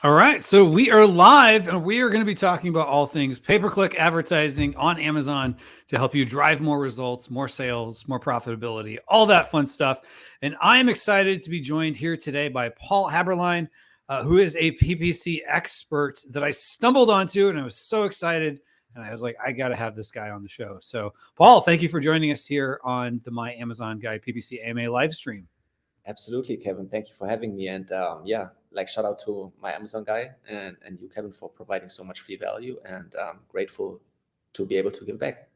All right, so we are live and we are going to be talking about all things pay-per-click advertising on Amazon to help you drive more results, more sales, more profitability, all that fun stuff. And I am excited to be joined here today by Paul Haberlein, who is a PPC expert that I stumbled onto, and I was so excited. And I was like, I got to have this guy on the show. So, Paul, thank you for joining us here on the My Amazon Guy PPC AMA live stream. Absolutely, Kevin. Thank you for having me. And shout out to my Amazon guy and you, Kevin, for providing so much free value, and grateful to be able to give back.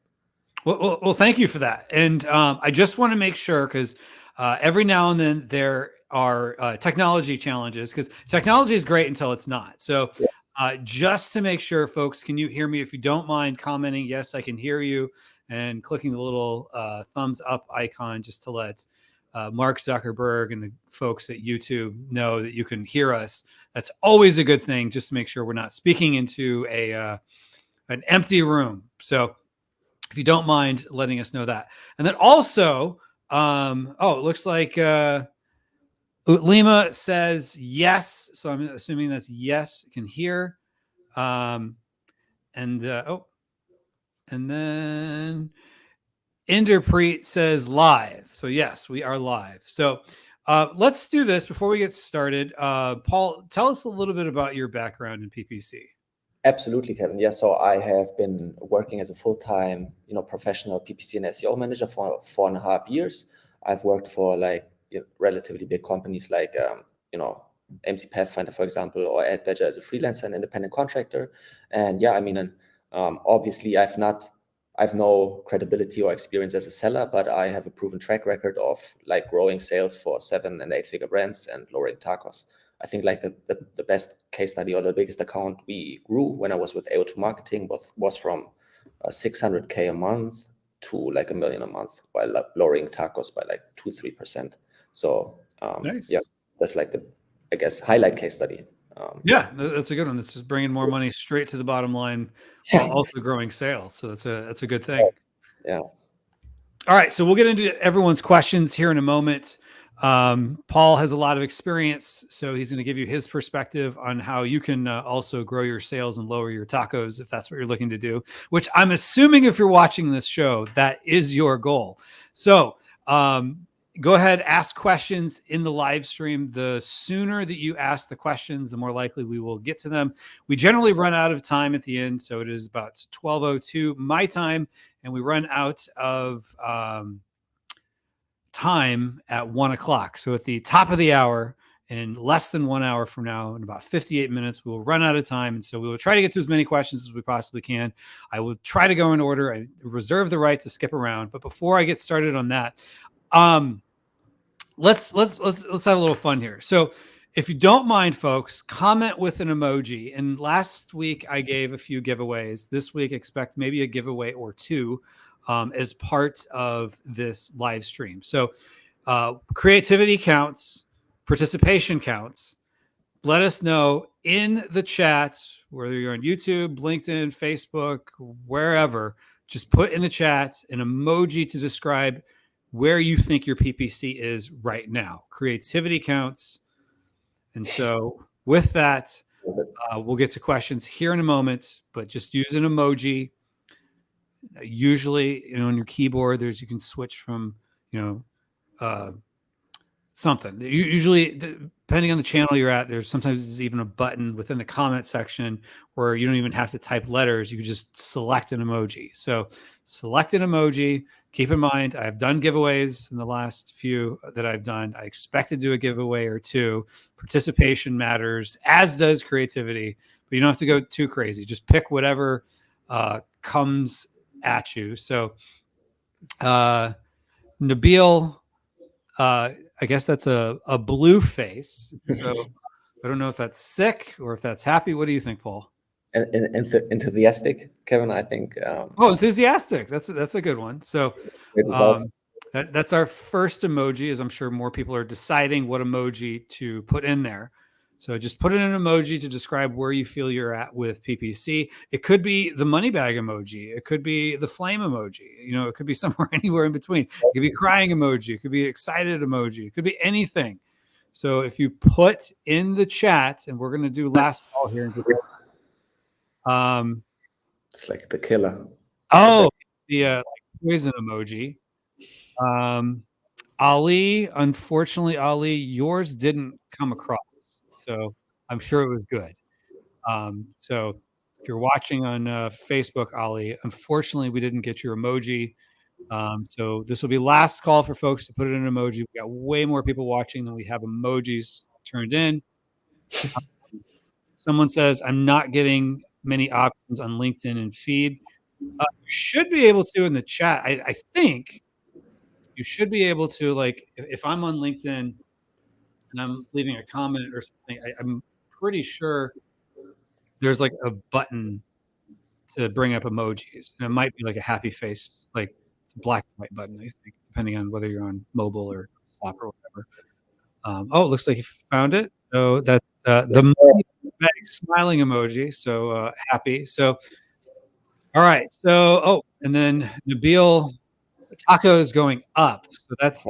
Well, thank you for that. And I just want to make sure, because every now and then there are technology challenges, because technology is great until it's not. So just to make sure, folks, can you hear me? If you don't mind commenting, yes, I can hear you, and clicking the little thumbs up icon just to let Mark Zuckerberg and the folks at YouTube know that you can hear us. That's always a good thing, just to make sure we're not speaking into an empty room. So if you don't mind letting us know that. And then also, it looks like Utlima says yes. So I'm assuming that's yes, can hear. And then Inderpreet says live. So yes, we are live. So let's do this before we get started. Paul, tell us a little bit about your background in PPC. Absolutely, Kevin. Yeah, so I have been working as a full-time, professional PPC and SEO manager for 4.5 years. I've worked for relatively big companies like, MC Pathfinder, for example, or AdBadger as a freelancer and independent contractor. And obviously I've no credibility or experience as a seller, but I have a proven track record of growing sales for 7- and 8-figure brands and lowering TACOs. I think the best case study, or the biggest account we grew when I was with AO2 Marketing was from 600K a month to $1 million a month, while lowering TACOs by 2-3%. So nice. that's the highlight case study. That's a good one. This is bringing more money straight to the bottom line while also growing sales. So that's a good thing. Yeah. All right. So we'll get into everyone's questions here in a moment. Paul has a lot of experience, so he's going to give you his perspective on how you can also grow your sales and lower your TACOs if that's what you're looking to do, which I'm assuming if you're watching this show, that is your goal. So go ahead, ask questions in the live stream. The sooner that you ask the questions, the more likely we will get to them. We generally run out of time at the end, so it is about 12:02 my time, and we run out of time at 1 o'clock. So at the top of the hour, in less than 1 hour from now, in about 58 minutes, we'll run out of time. And so we will try to get to as many questions as we possibly can. I will try to go in order. I reserve the right to skip around. But before I get started on that, let's have a little fun here. So if you don't mind, folks, comment with an emoji. And last week I gave a few giveaways. This week, expect maybe a giveaway or two as part of this live stream. So creativity counts, participation counts. Let us know in the chat, whether you're on YouTube, LinkedIn, Facebook, wherever, just put in the chat an emoji to describe where you think your PPC is right now. Creativity counts. And so with that, we'll get to questions here in a moment, but just use an emoji. Usually, on your keyboard, you can switch from, something. Usually, depending on the channel you're at, there's even a button within the comment section where you don't even have to type letters. You can just select an emoji. So select an emoji. Keep in mind, I've done giveaways in the last few that I've done. I expect to do a giveaway or two. Participation matters, as does creativity, but you don't have to go too crazy. Just pick whatever comes at you. So Nabil, I guess that's a blue face. So I don't know if that's sick or if that's happy. What do you think, Paul? Enthusiastic, Kevin, I think. Enthusiastic. That's a good one. So that's our first emoji, as I'm sure more people are deciding what emoji to put in there. So just put in an emoji to describe where you feel you're at with PPC. It could be the money bag emoji. It could be the flame emoji. It could be somewhere anywhere in between. It could be crying emoji. It could be excited emoji. It could be anything. So if you put in the chat, and we're going to do last call here in just it's like the killer. the poison emoji. Ali, unfortunately, Ali, yours didn't come across. So I'm sure it was good. So if you're watching on Facebook, Ali, unfortunately, we didn't get your emoji. So this will be last call for folks to put in an emoji. We got way more people watching than we have emojis turned in. Someone says, I'm not getting many options on LinkedIn and feed. You should be able to in the chat. I think you should be able to, like, if I'm on LinkedIn and I'm leaving a comment or something, I'm pretty sure there's like a button to bring up emojis. And it might be like a happy face, like it's a black and white button, I think, depending on whether you're on mobile or desktop or whatever. Oh, it looks like you found it. So that's the smiling emoji. So happy. So, all right. So, and then Nabil, tacos going up. So that's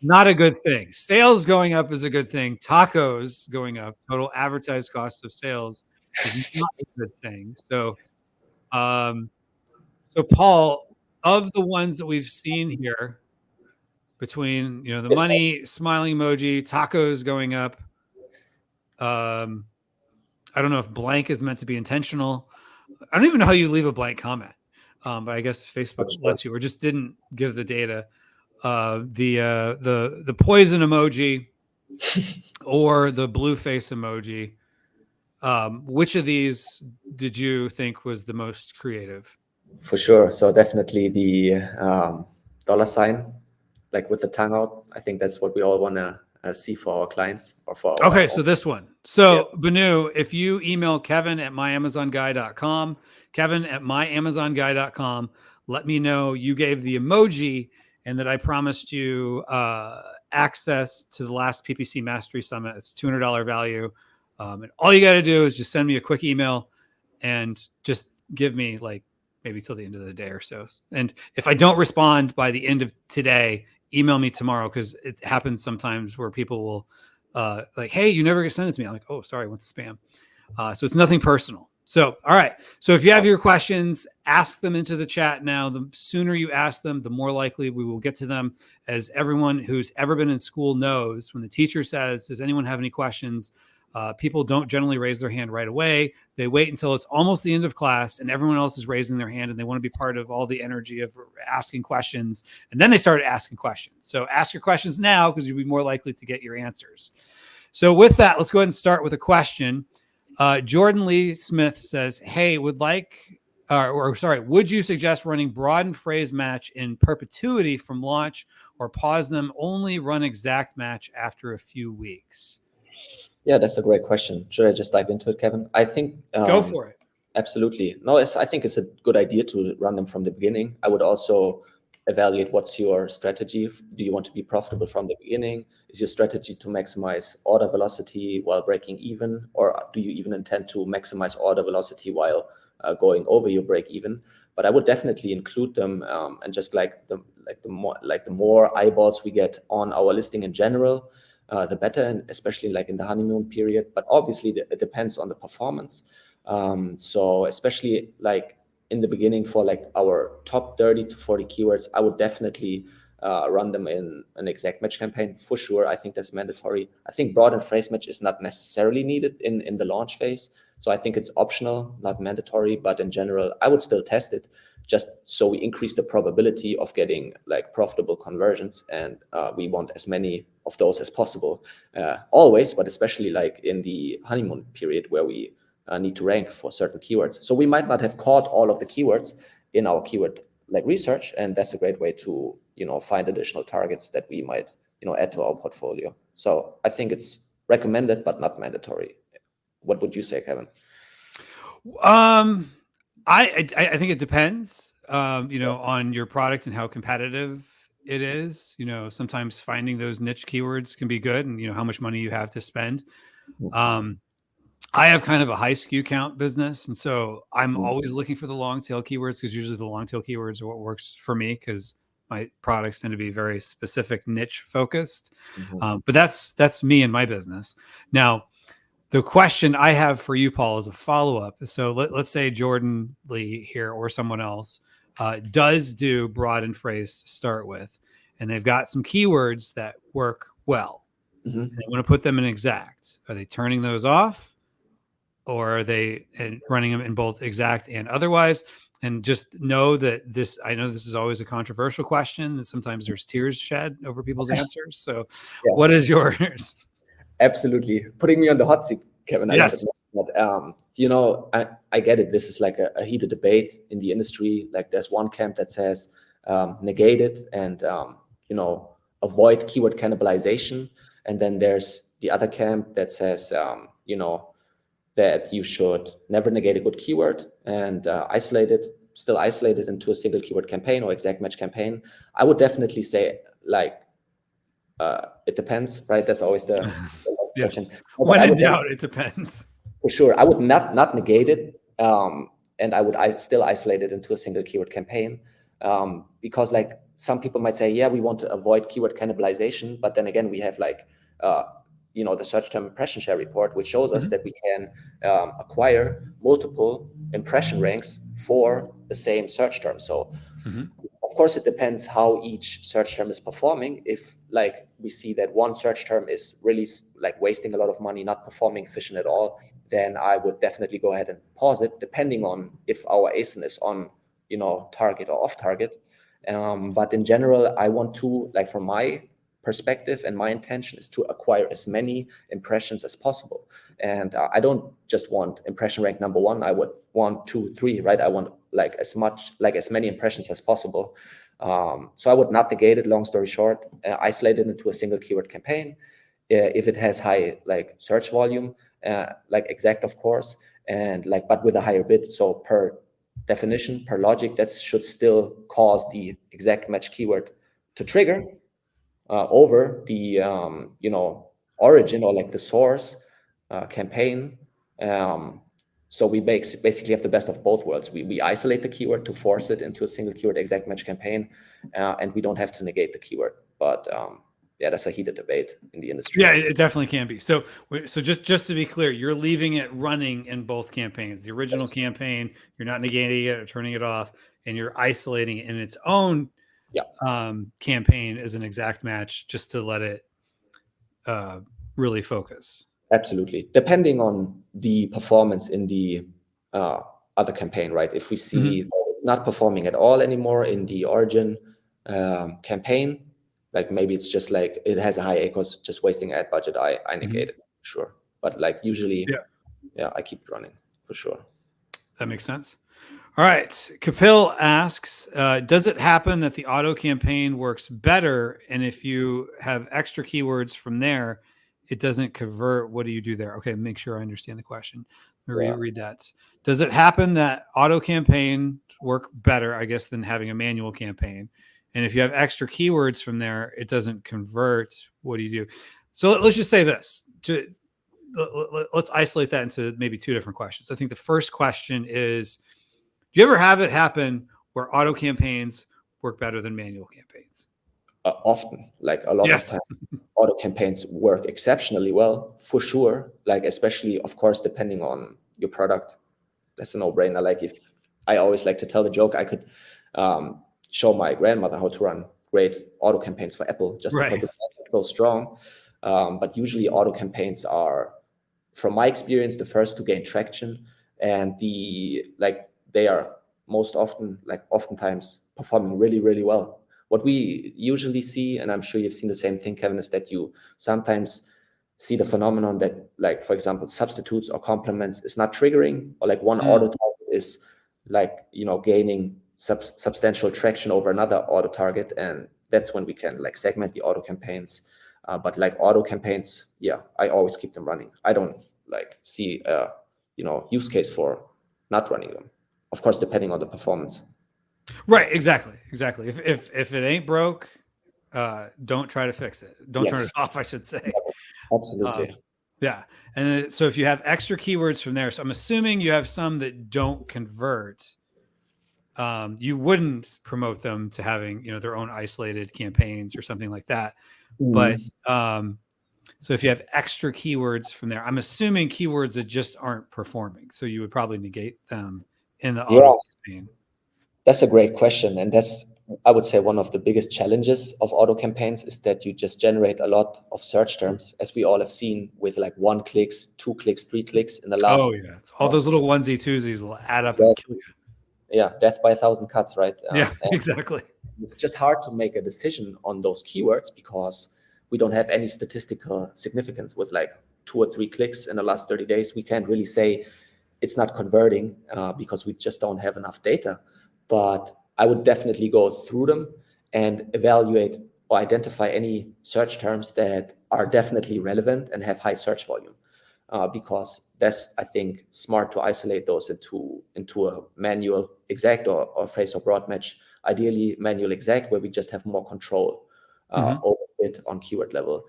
not a good thing. Sales going up is a good thing. Tacos going up, total advertised cost of sales is not a good thing. So, so Paul, of the ones that we've seen here, between the money, smiling emoji, tacos going up, I don't know if blank is meant to be intentional. I don't even know how you leave a blank comment, but I guess Facebook lets you, or just didn't give the data. The poison emoji or the blue face emoji. Which of these did you think was the most creative? For sure. So definitely the dollar sign, like with the tongue out. I think that's what we all want to see for our clients or for our Okay, so this one. So Banu, if you email Kevin@myamazonguy.com, Kevin@myamazonguy.com, let me know you gave the emoji and that I promised you access to the last PPC Mastery Summit. It's a $200 value. And all you got to do is just send me a quick email and just give me like maybe till the end of the day or so. And if I don't respond by the end of today, email me tomorrow, because it happens sometimes where people will like, hey, you never sent it to me. I'm like, oh, sorry, I went to spam. So it's nothing personal. So, all right. So if you have your questions, ask them into the chat now. The sooner you ask them, the more likely we will get to them. As everyone who's ever been in school knows, when the teacher says, does anyone have any questions? People don't generally raise their hand right away. They wait until it's almost the end of class and everyone else is raising their hand and they want to be part of all the energy of asking questions. And then they start asking questions. So ask your questions now, because you'll be more likely to get your answers. So with that, let's go ahead and start with a question. Jordan Lee Smith says, hey, would you suggest running broad and phrase match in perpetuity from launch, or pause them, only run exact match after a few weeks? Yeah, that's a great question. Should I just dive into it, Kevin? I think go for it. Absolutely. No, I think it's a good idea to run them from the beginning. I would also evaluate what's your strategy. Do you want to be profitable from the beginning? Is your strategy to maximize order velocity while breaking even, or do you even intend to maximize order velocity while going over your break even? But I would definitely include them, and just the more eyeballs we get on our listing in general, the better, and especially like in the honeymoon period. But obviously, it depends on the performance. So especially like in the beginning for like our top 30 to 40 keywords, I would definitely run them in an exact match campaign for sure. I think that's mandatory. I think broad and phrase match is not necessarily needed in the launch phase. So I think it's optional, not mandatory, but in general, I would still test it just so we increase the probability of getting like profitable conversions. And we want as many of those as possible always, but especially like in the honeymoon period where we need to rank for certain keywords. So we might not have caught all of the keywords in our keyword like research, and that's a great way to find additional targets that we might add to our portfolio. So I think it's recommended but not mandatory. What would you say, Kevin? I think it depends on your product and how competitive it is. Sometimes finding those niche keywords can be good, and how much money you have to spend. I have kind of a high SKU count business, and so I'm always looking for the long tail keywords, because usually the long tail keywords are what works for me, because my products tend to be very specific, niche focused. Mm-hmm. But that's me and my business. Now, the question I have for you, Paul, is a follow-up. So let's say Jordan Lee here or someone else does do broad and phrase to start with, and they've got some keywords that work well. Mm-hmm. And they want to put them in exact. Are they turning those off, or are they running them in both exact and otherwise? And just know that I know this is always a controversial question, that sometimes there's tears shed over people's answers. So Yeah. what is yours? Absolutely. Putting me on the hot seat, Kevin. I Yes. love it. But, you know, I get it. This is like a heated debate in the industry. Like there's one camp that says negate it and, you know, avoid keyword cannibalization. And then there's the other camp that says, you know, that you should never negate a good keyword and still isolate it into a single keyword campaign or exact match campaign. I would definitely say, like, it depends, right? That's always the last Yes. question. When in doubt, it depends. For sure. I would not negate it. And I would still isolate it into a single keyword campaign. Because like some people might say, yeah, we want to avoid keyword cannibalization. But then again, we have like, you know, the search term impression share report, which shows us that we can acquire multiple impression ranks for the same search term. So of course, it depends how each search term is performing. If like we see that one search term is really like wasting a lot of money, not performing efficient at all, then I would definitely go ahead and pause it, depending on if our ASIN is on, you know, target or off target. But in general, I want to, like, from my perspective and my intention is to acquire as many impressions as possible. And I don't just want impression rank number one. I would want 2, 3, right? I want like as many impressions as possible. So I would not negate it. Long story short, isolate it into a single keyword campaign. If it has high like search volume, like exact, of course, and like, but with a higher bid. So per definition, per logic, that should still cause the exact match keyword to trigger over the you know, origin or like the source campaign. So we basically have the best of both worlds. We isolate the keyword to force it into a single keyword exact match campaign, and we don't have to negate the keyword. But yeah, that's a heated debate in the industry. Yeah, it definitely can be. So just to be clear, you're leaving it running in both campaigns. The original campaign, you're not negating it or turning it off, and you're isolating it in its own campaign as an exact match, just to let it really focus. Absolutely. Depending on the performance in the other campaign, right? If we see that it's not performing at all anymore in the origin campaign, like maybe it's just like it has a high ACoS, just wasting ad budget, I negate it, sure. But like usually, yeah, I keep it running for sure. That makes sense. All right. Kapil asks, does it happen that the auto campaign works better, and if you have extra keywords from there, it doesn't convert? What do you do there? Okay, make sure I understand the question. Read that. Does it happen that auto campaign work better, I guess, than having a manual campaign? And if you have extra keywords from there, it doesn't convert. What do you do? So let's just say this. Let's isolate that into maybe two different questions. I think the first question is, do you ever have it happen where auto campaigns work better than manual campaigns? Often, like a lot of times, auto campaigns work exceptionally well, for sure. Like, especially, of course, depending on your product. That's a no-brainer. Like, if I always like to tell the joke, I could show my grandmother how to run great auto campaigns for Apple, just because it's so strong. But usually, auto campaigns are, from my experience, the first to gain traction, and they are most often, like oftentimes, performing really, really well. What we usually see, and I'm sure you've seen the same thing, Kevin, is that you sometimes see the phenomenon that, like, for example, substitutes or complements is not triggering, or like one auto target is like, you know, gaining substantial traction over another auto target. And that's when we can like segment the auto campaigns. But like auto campaigns, yeah, I always keep them running. I don't like see a, you know, use case for not running them. Of course, depending on the performance. Right. Exactly. If it ain't broke, don't try to fix it. Don't turn it off, I should say. Absolutely. Yeah. And so if you have extra keywords from there, so I'm assuming you have some that don't convert. you wouldn't promote them to having, their own isolated campaigns or something like that. But so if you have extra keywords from there, I'm assuming keywords that just aren't performing, so you would probably negate them in the auto campaign. That's a great question. And that's, I would say, one of the biggest challenges of auto campaigns is that you just generate a lot of search terms, as we all have seen, with like 1 clicks, 2 clicks, 3 clicks in the last. Oh yeah, it's all those little onesie twosies will add up Exactly. and kill you. Yeah, death by 1,000 cuts, right? Yeah, exactly. It's just hard to make a decision on those keywords because we don't have any statistical significance with like 2 or 3 clicks in the last 30 days. We can't really say it's not converting because we just don't have enough data. But I would definitely go through them and evaluate or identify any search terms that are definitely relevant and have high search volume. Because that's, I think, smart to isolate those into a manual exact or phrase or broad match. Ideally, manual exact, where we just have more control over it on keyword level.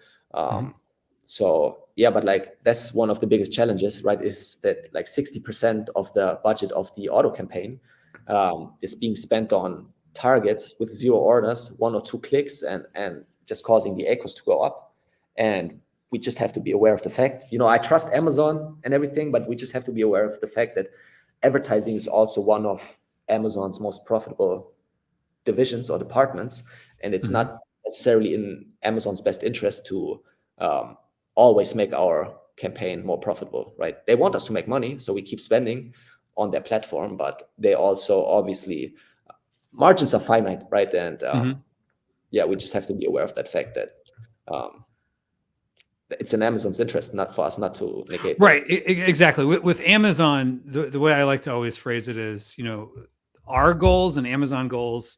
So yeah, but like that's one of the biggest challenges, right? Is that like 60% of the budget of the auto campaign is being spent on targets with 0 orders, 1 or 2 clicks, and just causing the ACOS to go up. And we just have to be aware of the fact, I trust Amazon and everything, but we just have to be aware of the fact that advertising is also one of Amazon's most profitable divisions or departments. And it's not necessarily in Amazon's best interest to always make our campaign more profitable, right? They want us to make money, so we keep spending on their platform, but they also obviously, margins are finite, right? And yeah, we just have to be aware of that fact that it's in Amazon's interest, not for us not to negate. Right, exactly. With Amazon, the way I like to always phrase it is, our goals and Amazon goals,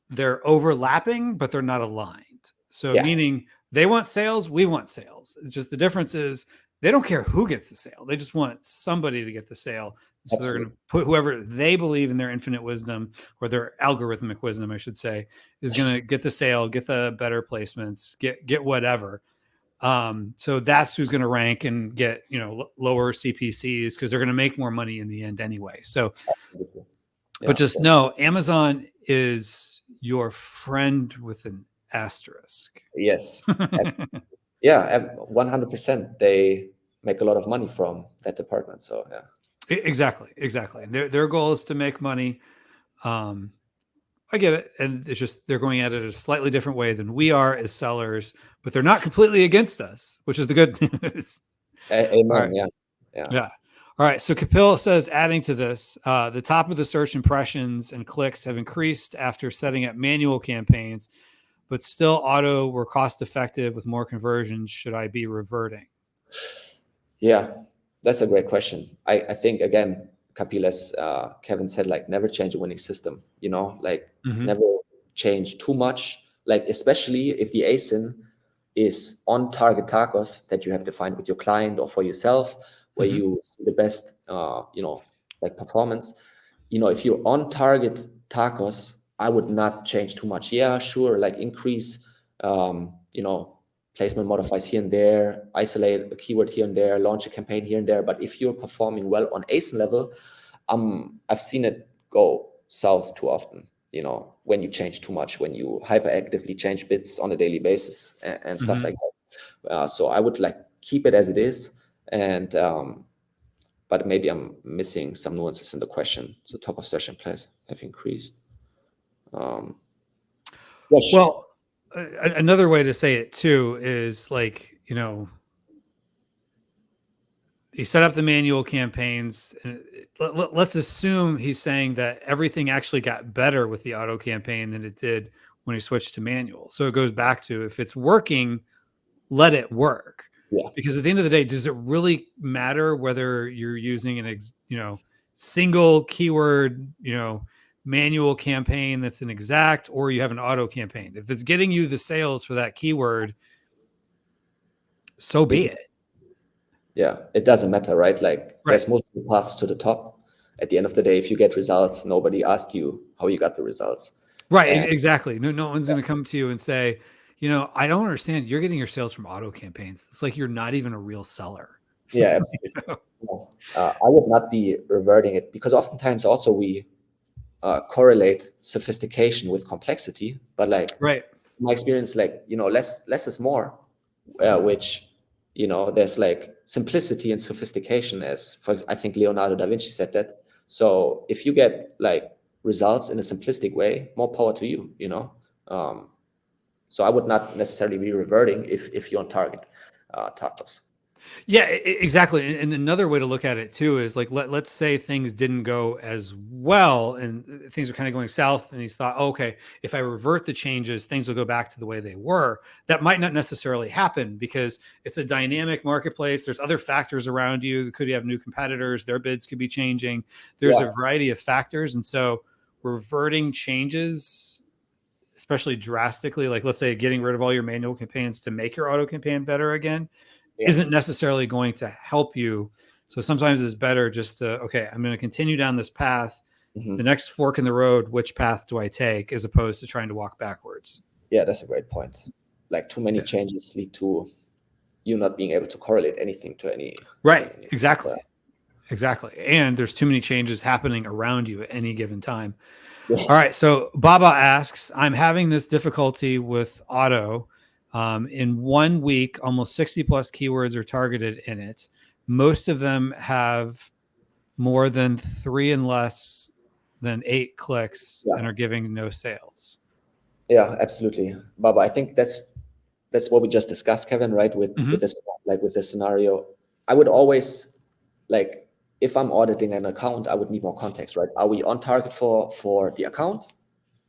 they're overlapping, but they're not aligned. So meaning they want sales, we want sales. It's just the difference is they don't care who gets the sale. They just want somebody to get the sale. So they're going to put whoever they believe in their infinite wisdom, or their algorithmic wisdom, I should say, is going to get the sale, get the better placements, get whatever. So that's who's going to rank and get, lower CPCs, because they're going to make more money in the end anyway. So, but just know Amazon is your friend with an asterisk. Yes. Yeah, 100%. They make a lot of money from that department. So yeah. Exactly. And their goal is to make money. I get it. And it's just, they're going at it a slightly different way than we are as sellers, but they're not completely against us, which is the good news. Amen. Right. Yeah. All right. So Kapil says, adding to this, the top of the search impressions and clicks have increased after setting up manual campaigns, but still auto were cost effective with more conversions. Should I be reverting? Yeah, that's a great question. I think, again, Kapil, as Kevin said, like, never change a winning system, never change too much, like, especially if the ASIN is on target tacos that you have defined with your client or for yourself, where you see the best, like, performance. If you're on target tacos, I would not change too much. Yeah, sure, like, increase, placement modifies here and there, isolate a keyword here and there, launch a campaign here and there. But if you're performing well on ASIN level, I've seen it go south too often, when you change too much, when you hyperactively change bits on a daily basis and stuff like that. So I would keep it as it is. And, but maybe I'm missing some nuances in the question. So top of session plays have increased. Well, another way to say it too is he set up the manual campaigns, and let's assume he's saying that everything actually got better with the auto campaign than it did when he switched to manual. So it goes back to, if it's working, let it work. Yeah. Because at the end of the day, does it really matter whether you're using an single keyword, manual campaign that's an exact, or you have an auto campaign? If it's getting you the sales for that keyword, so be it. Yeah, it doesn't matter, right? There's multiple paths to the top. At the end of the day, if you get results, nobody asked you how you got the results. Right, exactly. No one's going to come to you and say, I don't understand. You're getting your sales from auto campaigns. It's like you're not even a real seller. Yeah, absolutely. I would not be reverting it, because oftentimes also we correlate sophistication with complexity, but like right. my experience, like, less is more, which, there's like simplicity and sophistication, as I think Leonardo da Vinci said that. So if you get like results in a simplistic way, more power to you, so I would not necessarily be reverting if you're on target tacos. Yeah, exactly. And another way to look at it too is like, let's say things didn't go as well and things are kind of going south, and he's thought, oh, okay, if I revert the changes, things will go back to the way they were. That might not necessarily happen because it's a dynamic marketplace. There's other factors around you. Could you have new competitors? Their bids could be changing. There's a variety of factors. And so reverting changes, especially drastically, like let's say getting rid of all your manual campaigns to make your auto campaign better again, isn't necessarily going to help you. So sometimes it's better just to, okay, I'm going to continue down this path. The next fork in the road, which path do I take, as opposed to trying to walk backwards? Yeah, that's a great point. Like too many changes lead to you not being able to correlate anything to any. Right. Exactly. And there's too many changes happening around you at any given time. All right. So Baba asks, I'm having this difficulty with auto. In 1 week, almost 60 plus keywords are targeted in it. Most of them have more than 3 and less than 8 clicks and are giving no sales. Yeah, absolutely. Baba, I think that's what we just discussed, Kevin, right? With this, like with this scenario, I would always, like, if I'm auditing an account, I would need more context, right? Are we on target for the account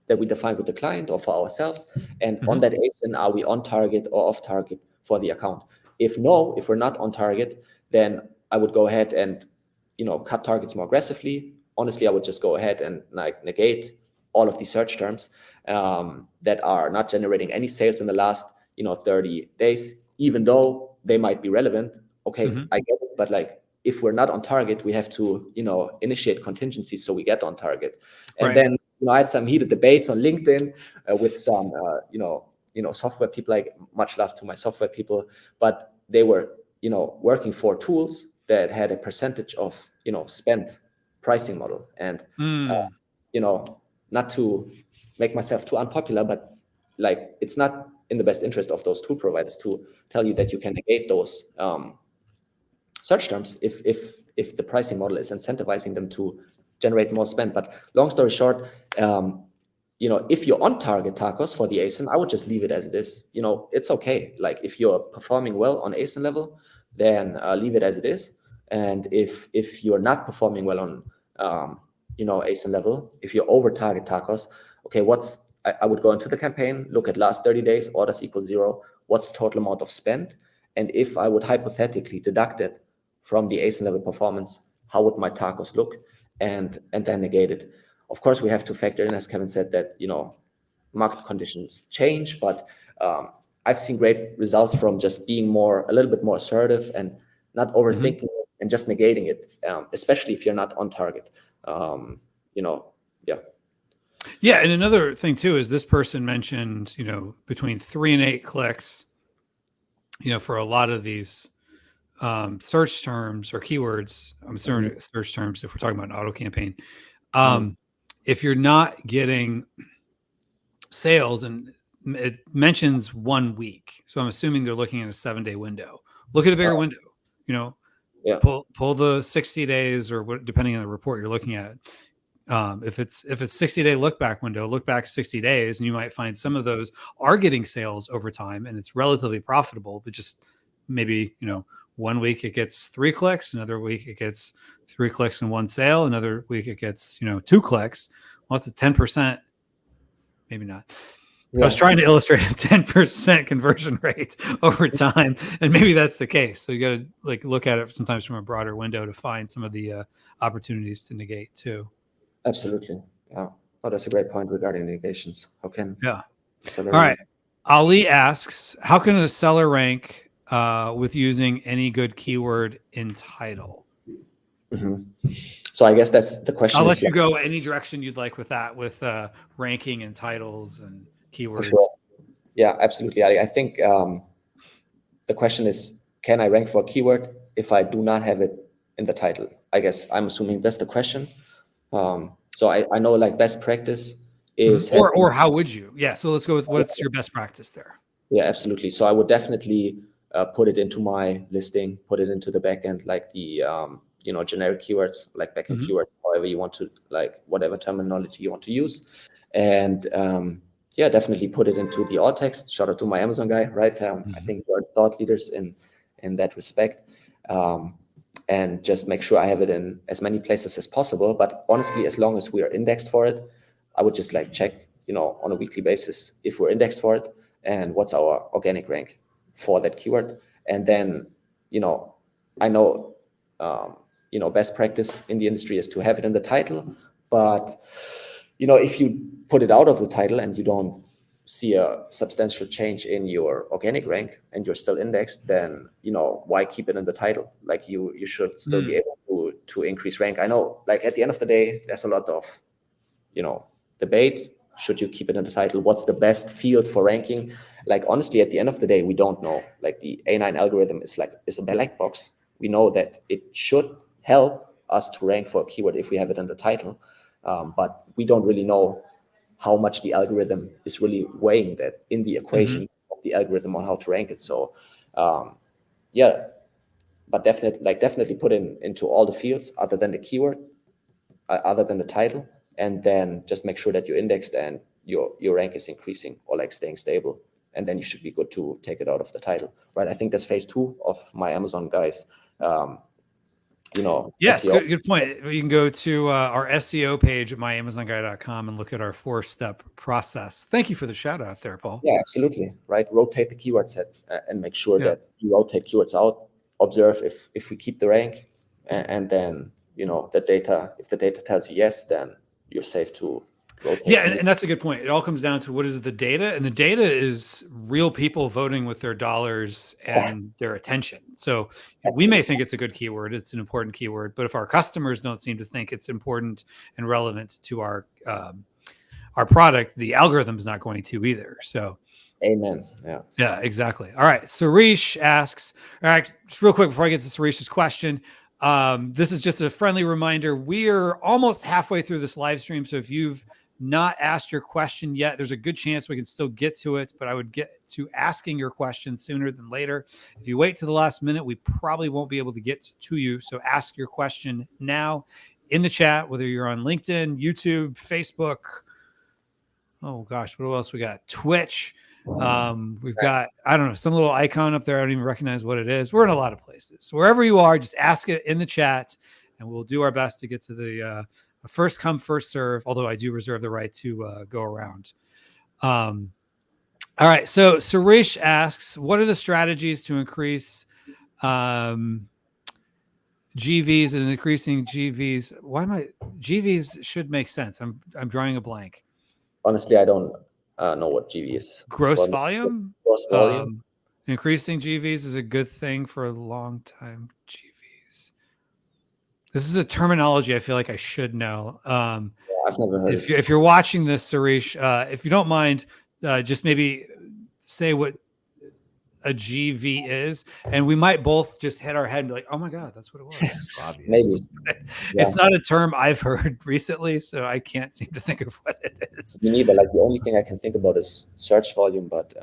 that we define with the client or for ourselves? And on that ASIN, are we on target or off target for the account? If we're not on target, then I would go ahead and, cut targets more aggressively. Honestly, I would just go ahead and like negate all of these search terms that are not generating any sales in the last, 30 days, even though they might be relevant. Okay, I get it, but like, if we're not on target, we have to, initiate contingencies so we get on target. And then, I had some heated debates on LinkedIn with some, software people. Like, much love to my software people, but they were, working for tools that had a percentage of, spent pricing model. And, not to make myself too unpopular, but like, it's not in the best interest of those tool providers to tell you that you can negate those search terms if the pricing model is incentivizing them to generate more spend. But long story short, if you're on target tacos for the ASIN, I would just leave it as it is. It's okay. Like, if you're performing well on ASIN level, then leave it as it is. And if you're not performing well on ASIN level, if you're over target tacos, okay, I would go into the campaign, look at last 30 days, orders equal 0. What's the total amount of spend? And if I would hypothetically deduct it from the ASIN level performance, how would my tacos look? And then negate it. Of course, we have to factor in, as Kevin said, that market conditions change, but I've seen great results from just being a little bit more assertive and not overthinking it and just negating it, especially if you're not on target. Yeah, and another thing too is this person mentioned, between 3 and 8 clicks, for a lot of these search terms or keywords. I'm sorry, search terms if we're talking about an auto campaign. If you're not getting sales, and it mentions 1 week, so I'm assuming they're looking at a 7-day window. Look at a bigger window. Pull the 60 days or what, depending on the report you're looking at. If it's 60-day look back window, look back 60 days, and you might find some of those are getting sales over time, and it's relatively profitable. But just maybe 1 week it gets 3 clicks, another week it gets 3 clicks and 1 sale, another week it gets 2 clicks. Well, it's a 10%, maybe not. I was trying to illustrate a 10% conversion rate over time, and maybe that's the case. So you got to like look at it sometimes from a broader window to find some of the opportunities to negate too. Absolutely. Yeah. Oh, that's a great point regarding negations. Yeah. All right. Ali asks, how can a seller rank with using any good keyword in title? So I guess that's the question. I'll let you go any direction you'd like with that, with ranking and titles and keywords. For sure. Yeah, absolutely, Ali. I think the question is, can I rank for a keyword if I do not have it in the title? I guess I'm assuming that's the question. So I know like best practice is having, or how would you? Yeah. So let's go with what's your best practice there? yeah, absolutely. So I would definitely put it into my listing, put it into the backend, like the generic keywords, like backend keywords, however you want to, like whatever terminology you want to use, and yeah, definitely put it into the alt text. Shout out to my Amazon guy, right? I think we're thought leaders in that respect. And just make sure I have it in as many places as possible. But honestly, as long as we are indexed for it, I would just like check, on a weekly basis if we're indexed for it and what's our organic rank for that keyword. And then, I know, best practice in the industry is to have it in the title. But, if you put it out of the title and you don't see a substantial change in your organic rank and you're still indexed, then why keep it in the title? Like you should still be able to increase rank. I know, like at the end of the day, there's a lot of debate. Should you keep it in the title? What's the best field for ranking? Like honestly, at the end of the day, we don't know. Like the A9 algorithm is a black box. We know that it should help us to rank for a keyword if we have it in the title, but we don't really know how much the algorithm is really weighing that in the equation of the algorithm on how to rank it. So yeah, but definitely put into all the fields other than the keyword, other than the title, and then just make sure that you're indexed and your rank is increasing or like staying stable, and then you should be good to take it out of the title, right? I think that's phase 2 of my Amazon guys. Yes, SEO. good point. You can go to our SEO page at myamazonguy.com and look at our 4-step process. Thank you for the shout out there, Paul. Yeah, absolutely. Right. Rotate the keyword set and make sure that you rotate keywords out. Observe if we keep the rank, and then the data. If the data tells you yes, then you're safe to rotate. Yeah, and that's a good point. It all comes down to what is the data, and the data is real people voting with their dollars and their attention. So we may think it's a good keyword, it's an important keyword, but if our customers don't seem to think it's important and relevant to our product, the algorithm's not going to either. So amen. Yeah, exactly. All right. Sarish asks, all right, just real quick before I get to Sarish's question. This is just a friendly reminder. We are almost halfway through this live stream. So if you've not asked your question yet, there's a good chance we can still get to it, but I would get to asking your question sooner than later. If you wait to the last minute, we probably won't be able to get to you. So ask your question now in the chat, whether you're on LinkedIn, YouTube, Facebook. Oh gosh, what else we got? Twitch. We've got, I don't know, some little icon up there. I don't even recognize what it is. We're in a lot of places. So wherever you are, just ask it in the chat and we'll do our best to get to the first come, first serve, although I do reserve the right to go around. All right. So Suresh asks, what are the strategies to increase GVs and increasing GVs? Why am I GVs should make sense. I'm drawing a blank. Honestly, I don't know what GV is. Gross volume? Gross volume. Increasing GVs is a good thing for a long time. GVs. This is a terminology I feel like I should know. I've never heard it. If you're watching this, Suresh, if you don't mind, just maybe say what a GV is, and we might both just hit our head and be like, "Oh my god, that's what it was." It's so obvious. Maybe. It's not a term I've heard recently, so I can't seem to think of what it is. Me neither. Like the only thing I can think about is search volume, but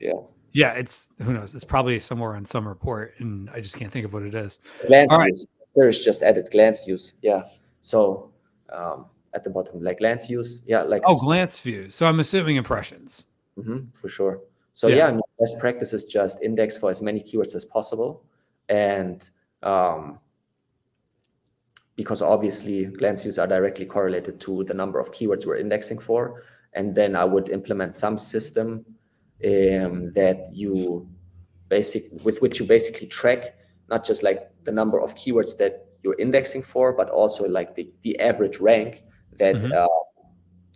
yeah, it's who knows. It's probably somewhere on some report, and I just can't think of what it is. Glance views. There's just added glance views. Yeah. So at the bottom, like glance views. Yeah, like glance views. So I'm assuming impressions. For sure. So yeah, I mean, best practice is just index for as many keywords as possible, and because obviously glance views are directly correlated to the number of keywords we're indexing for, and then I would implement some system that with which you basically track not just like the number of keywords that you're indexing for, but also like the average rank that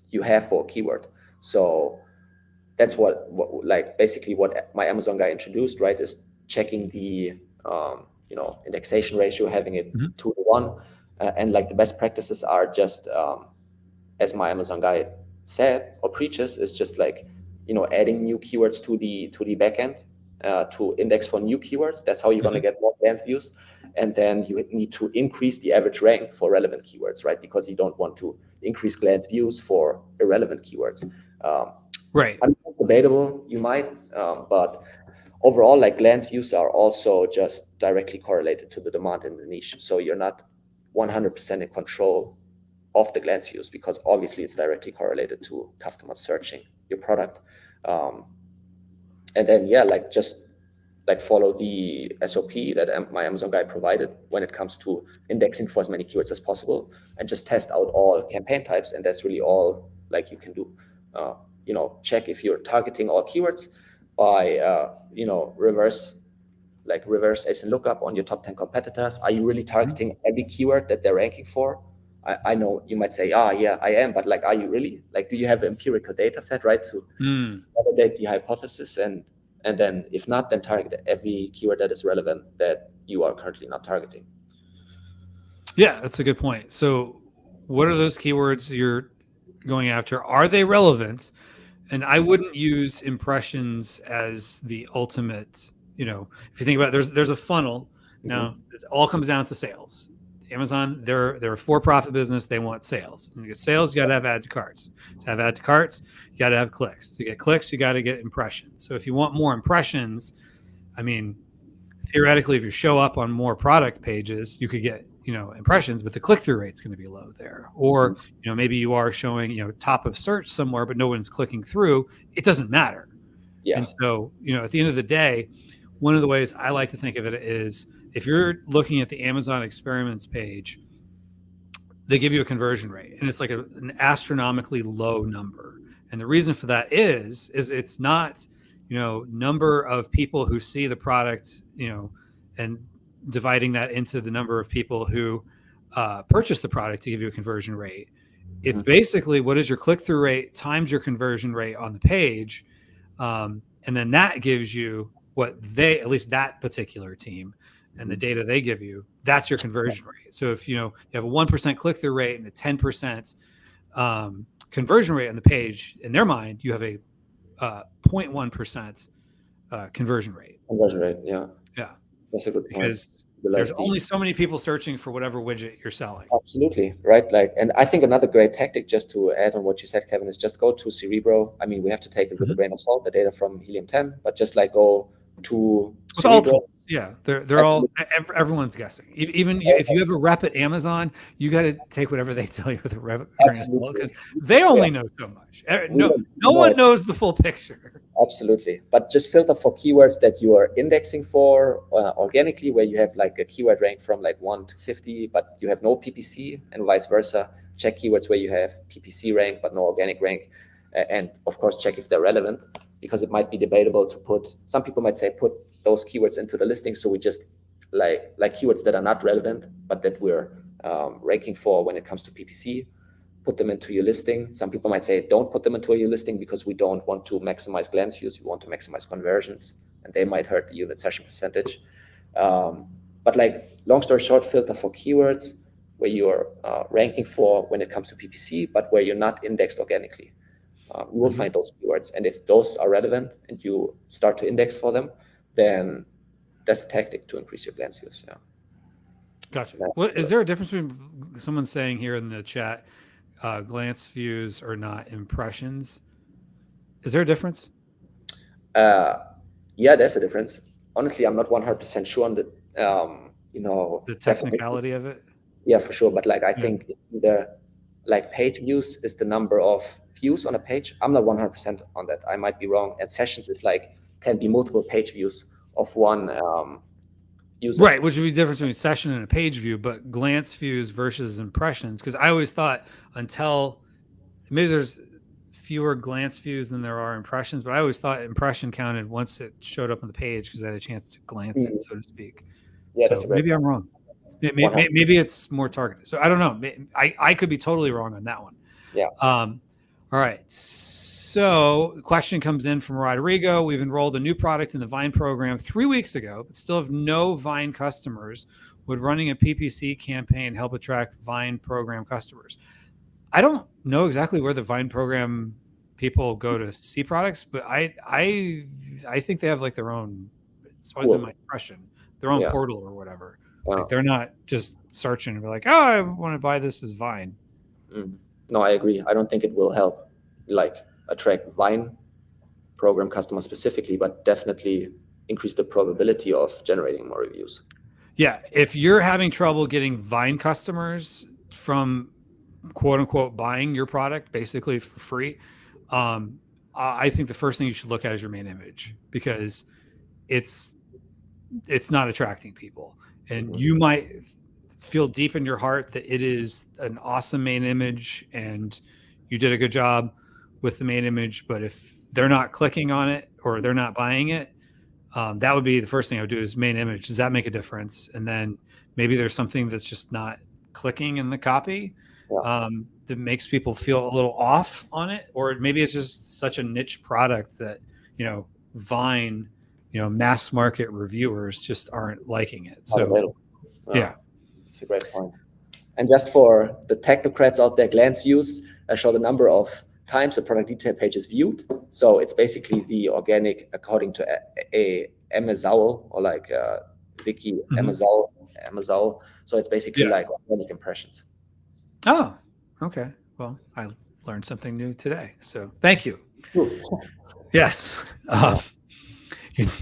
you have for a keyword. So that's what basically what my Amazon guy introduced, right? Is checking the indexation ratio, having it 2-to-1, and like the best practices are just as my Amazon guy said or preaches, is just like adding new keywords to the backend to index for new keywords. That's how you're going to get more glance views. And then you need to increase the average rank for relevant keywords, right? Because you don't want to increase glance views for irrelevant keywords. Right. Debatable, you might, but overall, like glance views are also just directly correlated to the demand in the niche. So you're not 100% in control of the glance views, because obviously it's directly correlated to customers searching your product. And then, yeah, like just like follow the SOP that my Amazon guy provided when it comes to indexing for as many keywords as possible, and just test out all campaign types. And that's really all like you can do. Check if you're targeting all keywords by, reverse as a lookup on your top 10 competitors. Are you really targeting every keyword that they're ranking for? I know you might say, yeah, I am, but like, are you really? Like, do you have an empirical data set, right, to validate the hypothesis? And then if not, then target every keyword that is relevant that you are currently not targeting. Yeah, that's a good point. So what are those keywords you're going after? Are they relevant? And I wouldn't use impressions as the ultimate, if you think about it, there's a funnel. Now it all comes down to sales. Amazon, they're a for-profit business. They want sales. And to get sales, you got to have add to carts. To have add to carts, you got to have clicks. To get clicks, you got to get impressions. So if you want more impressions, I mean, theoretically, if you show up on more product pages, you could get, impressions, but the click-through rate's going to be low there. Or, maybe you are showing, top of search somewhere, but no one's clicking through. It doesn't matter. Yeah. And so, at the end of the day, one of the ways I like to think of it is, if you're looking at the Amazon experiments page, they give you a conversion rate, and it's like an astronomically low number. And the reason for that is it's not, number of people who see the product, and dividing that into the number of people who purchase the product to give you a conversion rate. It's basically, what is your click-through rate times your conversion rate on the page. And then that gives you what at least that particular team, and the data they give you, that's your conversion rate. So if you have a 1% click-through rate and a 10% conversion rate on the page, in their mind, you have a 0.1% conversion rate. Conversion rate, yeah. Yeah. That's a good point. Because there's only so many people searching for whatever widget you're selling. Absolutely, right? And I think another great tactic, just to add on what you said, Kevin, is just go to Cerebro. I mean, we have to take it with a grain of salt, the data from Helium 10, but just go to with all tools. Yeah, they're all, everyone's guessing. Even if you have a rep at Amazon, you got to take whatever they tell you with a rep, because they only know so much. No one knows the full picture. Absolutely, but just filter for keywords that you are indexing for organically, where you have like a keyword rank from like 1 to 50, but you have no PPC, and vice versa. Check keywords where you have PPC rank but no organic rank, and of course check if they're relevant, because it might be debatable to put. Some people might say put those keywords into the listing, so we just like keywords that are not relevant but that we're ranking for when it comes to PPC, put them into your listing. Some people might say don't put them into your listing because we don't want to maximize glance views, we want to maximize conversions, and they might hurt the unit session percentage. But like, long story short, filter for keywords where you're ranking for when it comes to PPC, but where you're not indexed organically. You will find those keywords, and if those are relevant and you start to index for them, then that's a tactic to increase your glance views. Yeah. Gotcha. What is there a difference between someone saying here in the chat, glance views are not impressions? Is there a difference? Yeah, there's a difference. Honestly, I'm not 100% sure on the the technicality of it. Yeah, for sure. But like, I think either like page views is the number of views on a page. I'm not 100% on that. I might be wrong. And sessions is like, can be multiple page views of one user. Right, which would be the difference between session and a page view, but glance views versus impressions. Because I always thought, until maybe there's fewer glance views than there are impressions, but I always thought impression counted once it showed up on the page because I had a chance to glance it, so to speak. Yeah, so maybe I'm wrong. Maybe it's more targeted. So I don't know. I could be totally wrong on that one. Yeah. All right. So the question comes in from Rodrigo. We've enrolled a new product in the Vine program 3 weeks ago, but still have no Vine customers. Would running a PPC campaign help attract Vine program customers? I don't know exactly where the Vine program people go to see products, but I think they have like their own. It's always been my impression, their own portal or whatever. Like they're not just searching and be like, oh, I want to buy this as Vine. No, I agree. I don't think it will help like attract Vine program customers specifically, but definitely increase the probability of generating more reviews. Yeah, if you're having trouble getting Vine customers from quote unquote buying your product basically for free, I think the first thing you should look at is your main image, because it's not attracting people. And you might feel deep in your heart that it is an awesome main image and you did a good job with the main image, but if they're not clicking on it or they're not buying it, that would be the first thing I would do is main image. Does that make a difference? And then maybe there's something that's just not clicking in the copy that makes people feel a little off on it. Or maybe it's just such a niche product that, Vine, mass market reviewers just aren't liking it. So yeah, it's a great point. And just for the technocrats out there, glance views show the number of times the product detail page is viewed. So it's basically the organic, according to a Amazon or like Wiki Amazon. So it's basically like organic impressions. Oh, okay. Well, I learned something new today, so thank you. Yes.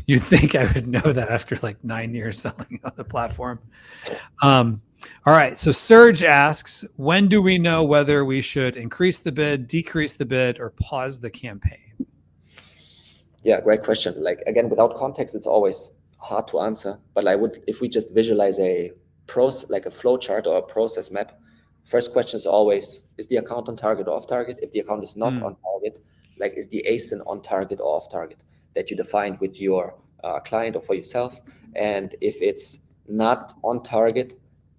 You'd think I would know that after like 9 years selling on the platform. All right. So Serge asks, when do we know whether we should increase the bid, decrease the bid, or pause the campaign? Yeah, great question. Like, again, without context, it's always hard to answer. But if we just visualize a flow chart or a process map, first question is always, is the account on target or off target? If the account is not on target, like, is the ASIN on target or off target that you defined with your client or for yourself? And if it's not on target,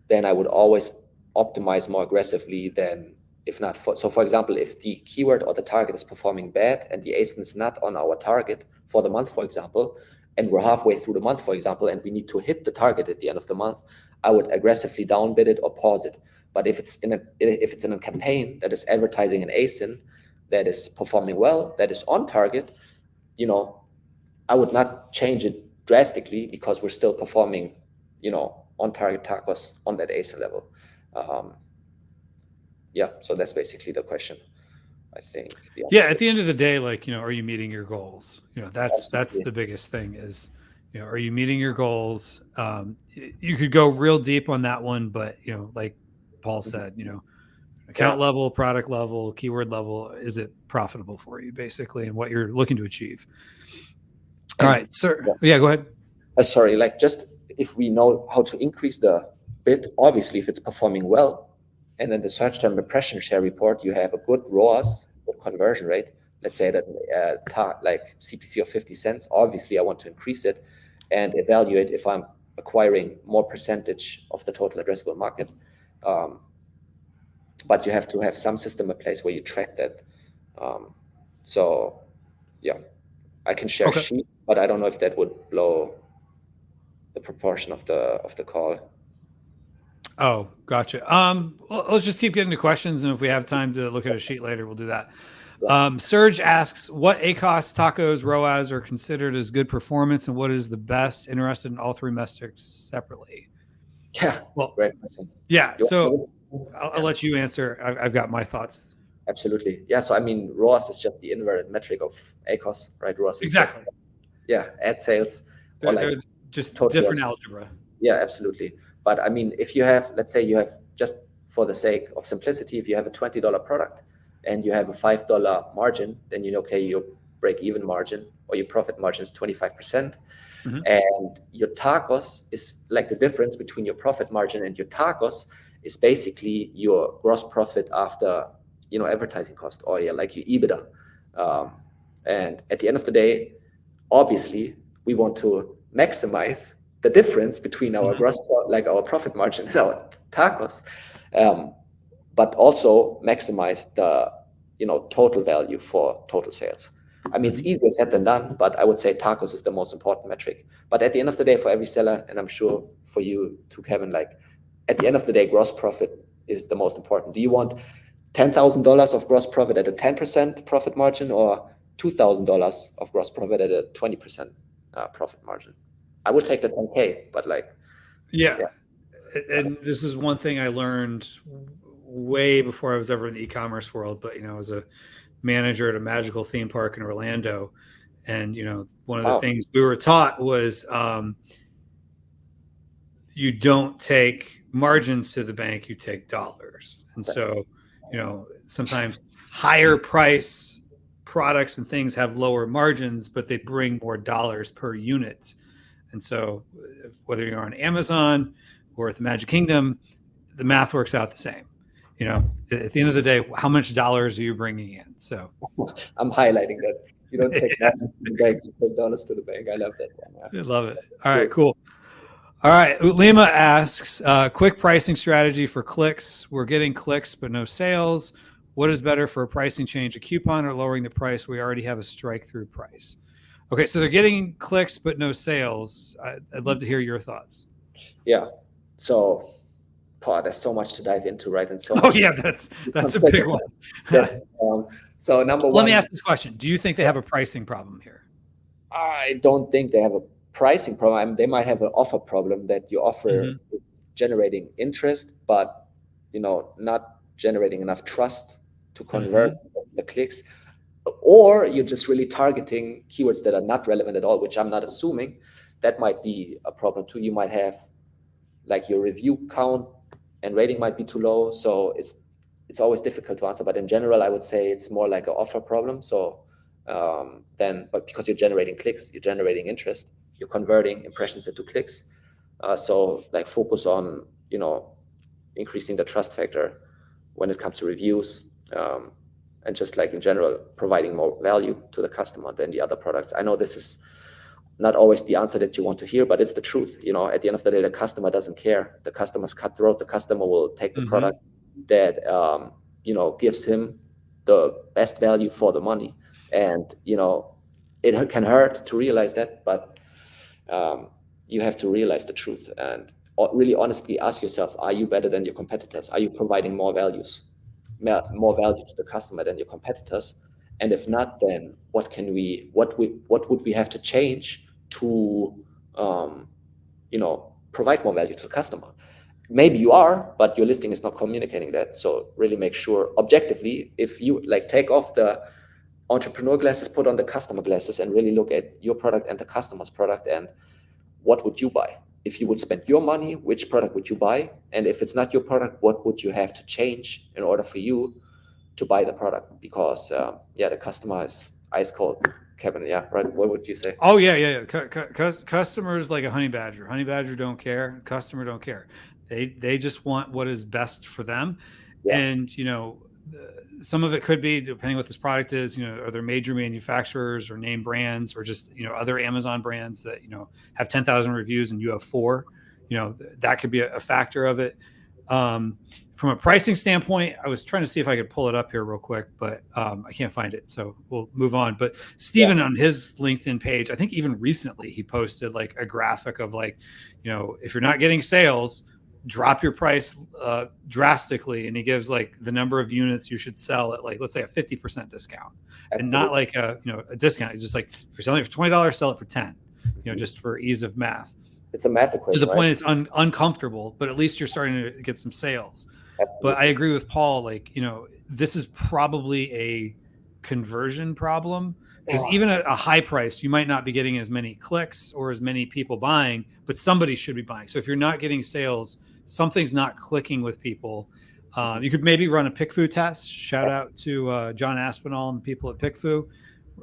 then I would always optimize more aggressively than if not. So for example, if the keyword or the target is performing bad and the ASIN is not on our target for the month, for example, and we're halfway through the month, for example, and we need to hit the target at the end of the month, I would aggressively downbid it or pause it. But if it's in a campaign that is advertising an ASIN that is performing well, that is on target, I would not change it drastically because we're still performing, on target tacos on that ASIN level. So that's basically the question, I think. At the end of the day, like, are you meeting your goals? That's the biggest thing is, are you meeting your goals? You could go real deep on that one, but, like Paul said, account level, product level, keyword level, is it profitable for you basically and what you're looking to achieve? All right, sir. Yeah, go ahead. Sorry, like, just if we know how to increase the bid, obviously if it's performing well, and then the search term impression share report, you have a good ROAS, good conversion rate. Let's say that like CPC of 50 cents, obviously I want to increase it and evaluate if I'm acquiring more percentage of the total addressable market. But you have to have some system in place where you track that. I can share a sheet, but I don't know if that would blow the proportion of the call. Oh, gotcha. Well, let's just keep getting to questions, and if we have time to look at a sheet later, we'll do that. Serge asks, what ACOS, tacos, ROAS are considered as good performance, and what is the best? Interested in all three metrics separately. Yeah, well, great question. Yeah, so I'll let you answer. I've got my thoughts. Absolutely. Yeah, so I mean, ROAS is just the inverted metric of ACOS, right? ROAS is exactly. Ad sales. They're just different algebra. Yeah, absolutely. But I mean, if you have, let's say you have, just for the sake of simplicity, if you have a $20 product and you have a $5 margin, then your break-even margin or your profit margin is 25%. And your tacos is like the difference between your profit margin and your tacos is basically your gross profit after, advertising cost or your EBITDA. And at the end of the day, obviously, we want to maximize the difference between our our profit margin and our tacos, but also maximize the total value for total sales. I mean, it's easier said than done, but I would say tacos is the most important metric. But at the end of the day, for every seller, and I'm sure for you too, Kevin, like, at the end of the day, gross profit is the most important. Do you want $10,000 of gross profit at a 10% profit margin, or $2,000 of gross profit at a 20% profit margin? I would take the 10K, but like, yeah. And this is one thing I learned way before I was ever in the e-commerce world, but I was a manager at a magical theme park in Orlando, and one of the things we were taught was you don't take margins to the bank, you take dollars. And so sometimes higher price products and things have lower margins, but they bring more dollars per unit. And so whether you're on Amazon or at the Magic Kingdom, the math works out the same. At the end of the day, how much dollars are you bringing in? So I'm highlighting that. You don't take dollars to the bank, you take dollars to the bank. I love that one. Yeah. I love it. All right, cool. All right, Lima asks, quick pricing strategy for clicks. We're getting clicks, but no sales. What is better for a pricing change, a coupon or lowering the price? We already have a strike-through price. Okay, so they're getting clicks, but no sales. I'd love to hear your thoughts. Yeah, so Paul, there's so much to dive into, right? And so much that's a big one. Yes. So number one. Let me ask this question. Do you think they have a pricing problem here? I don't think they have a pricing problem. They might have an offer problem, that your offer is generating interest, but not generating enough trust to convert the clicks, or you're just really targeting keywords that are not relevant at all, which I'm not assuming. That might be a problem too. You might have like your review count and rating might be too low, so it's always difficult to answer. But in general, I would say it's more like an offer problem. So but because you're generating clicks, you're generating interest, you're converting impressions into clicks. So like focus on, increasing the trust factor when it comes to reviews, and just like in general, providing more value to the customer than the other products. I know this is not always the answer that you want to hear, but it's the truth. At the end of the day, the customer doesn't care. The customer's cutthroat. The customer will take the product that, gives him the best value for the money. And, it can hurt to realize that, but you have to realize the truth and really honestly ask yourself, are you better than your competitors? Are you providing more value to the customer than your competitors? And if not, then what would we have to change to, provide more value to the customer? Maybe you are, but your listing is not communicating that. So really make sure objectively, if you take off the entrepreneur glasses, put on the customer glasses, and really look at your product and the customer's product, and what would you buy? If you would spend your money, which product would you buy? And if it's not your product, what would you have to change in order for you to buy the product? Because the customer is ice cold. Kevin, yeah, right. What would you say? Oh yeah. Customers like a honey badger. Honey badger don't care. Customer don't care. They just want what is best for them. Yeah. And some of it could be depending what this product is. Are there major manufacturers or name brands, or just other Amazon brands that have 10,000 reviews and you have 4? That could be a factor of it. From a pricing standpoint, I was trying to see if I could pull it up here real quick, but I can't find it. So we'll move on. But Steven on his LinkedIn page, I think even recently he posted like a graphic of like, if you're not getting sales, drop your price drastically. And he gives like the number of units you should sell at, like, let's say a 50% discount. Absolutely. And not like a discount. It's just like, if you're selling it for $20, sell it for 10, just for ease of math. It's a math equation. To the point, it's uncomfortable, but at least you're starting to get some sales. Absolutely. But I agree with Paul. Like, this is probably a conversion problem, because even at a high price, you might not be getting as many clicks or as many people buying, but somebody should be buying. So if you're not getting sales, something's not clicking with people. You could maybe run a PickFu test. Shout out to John Aspinall and people at PickFu.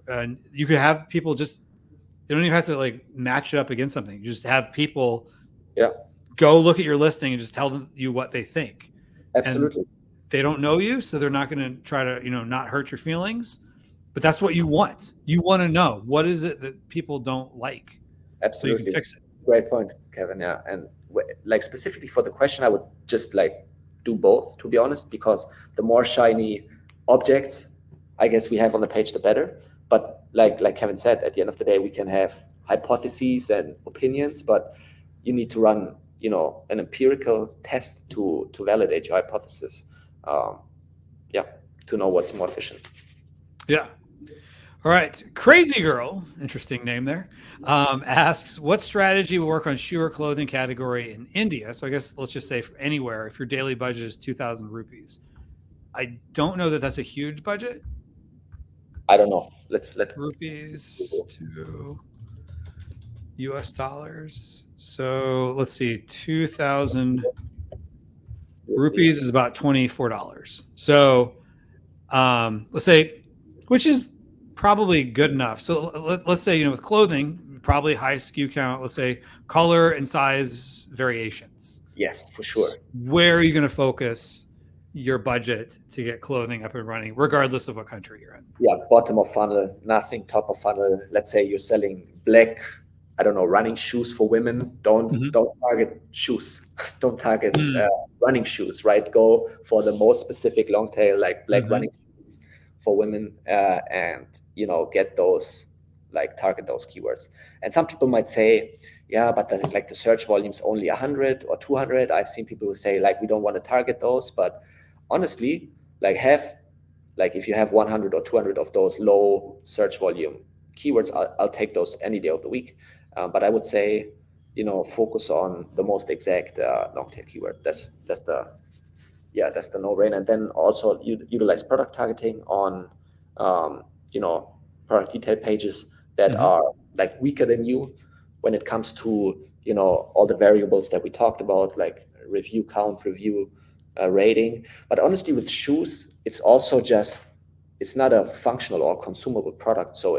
And you could have people they don't even have to like match it up against something. You just have people go look at your listing and just tell you what they think. Absolutely. And they don't know you, so they're not going to try to, not hurt your feelings. But that's what you want. You want to know, what is it that people don't like? Absolutely. So you can fix it. Great point, Kevin. Yeah. And like specifically for the question, I would just like do both, to be honest, because the more shiny objects I guess we have on the page, the better. But like Kevin said, at the end of the day, we can have hypotheses and opinions, but you need to run, an empirical test to validate your hypothesis. to know what's more efficient. Yeah. All right. Crazy Girl, interesting name there, asks, what strategy will work on shoe or clothing category in India? So I guess let's just say from anywhere, if your daily budget is 2,000 rupees. I don't know that that's a huge budget. I don't know. Let's Rupees to US dollars. So let's see, 2,000 rupees is about $24. So let's say, which is probably good enough. So let's say, with clothing, probably high SKU count, let's say color and size variations. Yes, for sure. Where are you going to focus your budget to get clothing up and running, regardless of what country you're in? Yeah, bottom of funnel, nothing top of funnel. Let's say you're selling black, I don't know, running shoes for women. Don't target shoes. Don't target running shoes, right? Go for the most specific long tail, like black running shoes for women, and get those, like target those keywords. And some people might say, yeah, but the search volume's only 100 or 200. I've seen people who say like, we don't want to target those, but honestly, if you have 100 or 200 of those low search volume keywords, I'll take those any day of the week. But I would say, focus on the most exact long tail keyword. That's the no-brainer. And then also utilize product targeting on, product detail pages that are like weaker than you when it comes to, all the variables that we talked about, like review count, review rating. But honestly, with shoes, it's also it's not a functional or consumable product. So